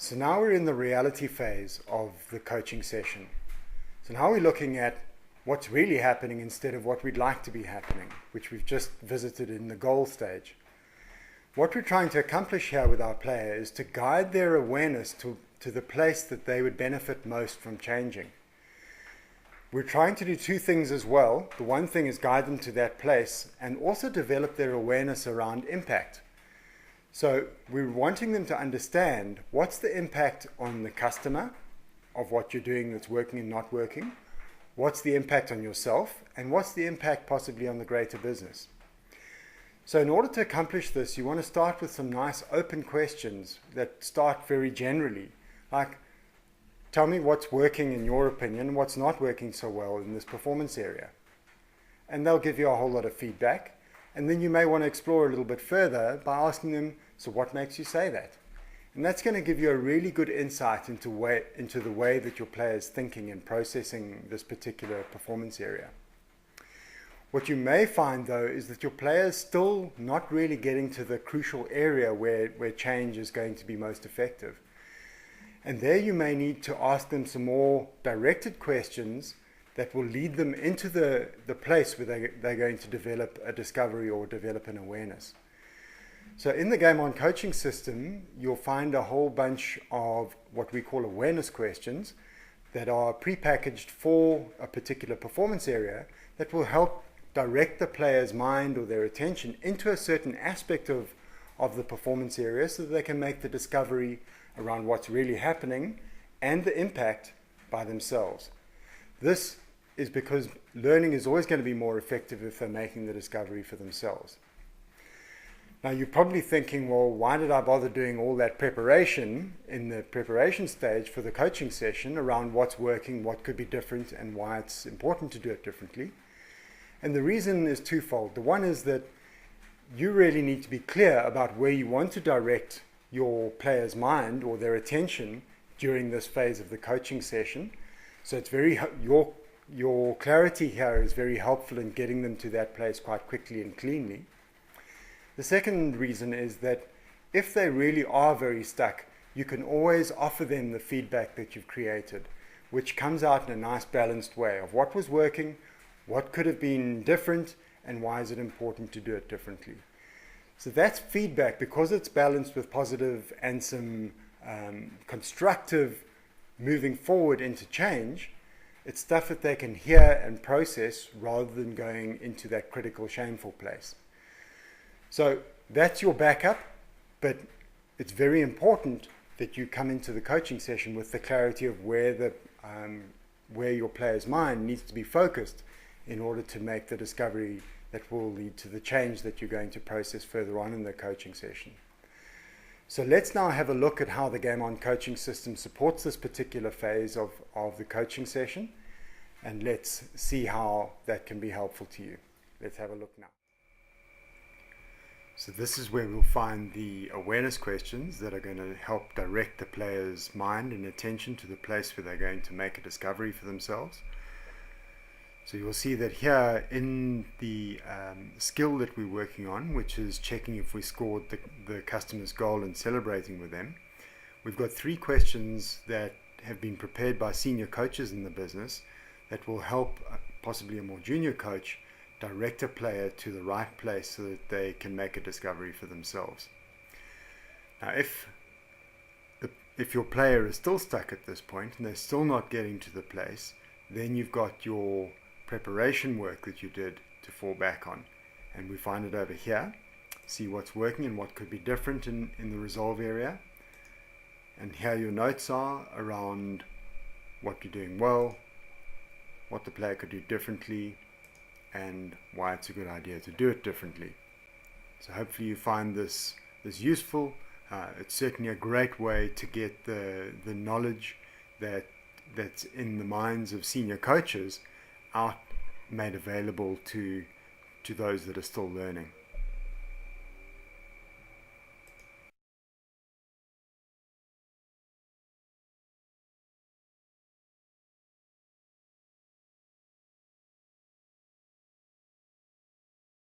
So now we're in the reality phase of the coaching session. So now we're looking at what's really happening instead of what we'd like to be happening, which we've just visited in the goal stage. What we're trying to accomplish here with our player is to guide their awareness to the place that they would benefit most from changing. We're trying to do two things as well. The one thing is guide them to that place and also develop their awareness around impact. So we're wanting them to understand what's the impact on the customer of what you're doing that's working and not working, what's the impact on yourself, and what's the impact possibly on the greater business. So in order to accomplish this, you want to start with some nice open questions that start very generally, like, tell me what's working in your opinion, what's not working so well in this performance area. And they'll give you a whole lot of feedback. And then you may want to explore a little bit further by asking them, so what makes you say that? And that's going to give you a really good insight into the way that your player is thinking and processing this particular performance area. What you may find, though, is that your player is still not really getting to the crucial area where change is going to be most effective. And there you may need to ask them some more directed questions that will lead them into the place where they're going to develop a discovery or develop an awareness. So in the Game On coaching system, you'll find a whole bunch of what we call awareness questions that are prepackaged for a particular performance area that will help direct the player's mind or their attention into a certain aspect of the performance area so that they can make the discovery around what's really happening and the impact by themselves. This is because learning is always going to be more effective if they're making the discovery for themselves. Now you're probably thinking, well, why did I bother doing all that preparation in the preparation stage for the coaching session around what's working, what could be different, and why it's important to do it differently? And the reason is twofold. The one is that you really need to be clear about where you want to direct your player's mind or their attention during this phase of the coaching session. So it's your clarity here is very helpful in getting them to that place quite quickly and cleanly. The second reason is that if they really are very stuck, you can always offer them the feedback that you've created, which comes out in a nice balanced way of what was working, what could have been different, and why is it important to do it differently. So that's feedback. Because it's balanced with positive and some constructive moving forward into change, it's stuff that they can hear and process rather than going into that critical, shameful place. So that's your backup, but it's very important that you come into the coaching session with the clarity of where your player's mind needs to be focused in order to make the discovery that will lead to the change that you're going to process further on in the coaching session. So let's now have a look at how the Game On coaching system supports this particular phase of the coaching session, and let's see how that can be helpful to you. Let's have a look now. So this is where we'll find the awareness questions that are going to help direct the player's mind and attention to the place where they're going to make a discovery for themselves. So you'll see that here in the skill that we're working on, which is checking if we scored the customer's goal and celebrating with them, we've got 3 questions that have been prepared by senior coaches in the business that will help possibly a more junior coach direct a player to the right place so that they can make a discovery for themselves. Now if your player is still stuck at this point and they're still not getting to the place, then you've got your preparation work that you did to fall back on, and we find it over here. See what's working and what could be different in the resolve area, and here your notes are around what you're doing well, what the player could do differently, and why it's a good idea to do it differently. So hopefully you find this useful. It's certainly a great way to get the knowledge that's in the minds of senior coaches out made available to those that are still learning.